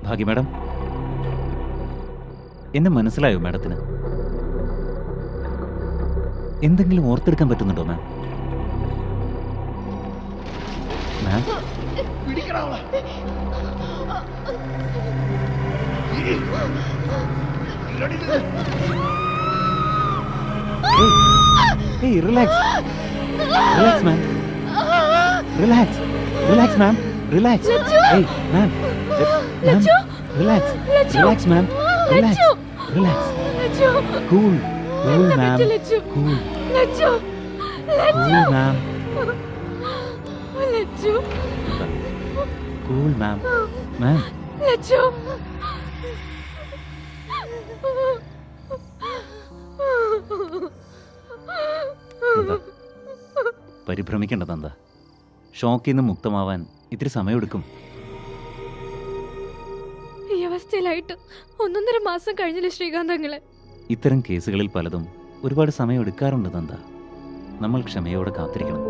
ഭാഗ്യ madam, എന്നെ മനസ്സിലായോ മാഡത്തിന്? എന്തെങ്കിലും ഓർത്തെടുക്കാൻ പറ്റുന്നുണ്ടോ മാം? മാം, റിലാക്സ് റിലാക്സ് മാം, റിലാക്സ് റിലാക്സ് മാം, റിലാക്സ്. മാം, റിലാക്സ് റിലാക്സ് മാം, റിലാക്സ് റിലാക്സ്. കൂൾ കൂൾ മാം, കൂൾ കൂൾ മാം, കൂൾ മാം. മാം, പരിഭ്രമിക്കേണ്ട നന്ദ. ഷോക്കിൽ നിന്ന് മുക്തമാവാൻ ഇത്തിരി സമയമെടുക്കും. ഈ അവസ്ഥയിലായിട്ട് 1.5 മാസം കഴിഞ്ഞില്ല ശ്രീകാന്തങ്ങളെ. ഇത്തരം കേസുകളിൽ പലതും ഒരുപാട് സമയം എടുക്കാറുണ്ട് നന്ദ. നമ്മൾ ക്ഷമയോടെ കാത്തിരിക്കണം.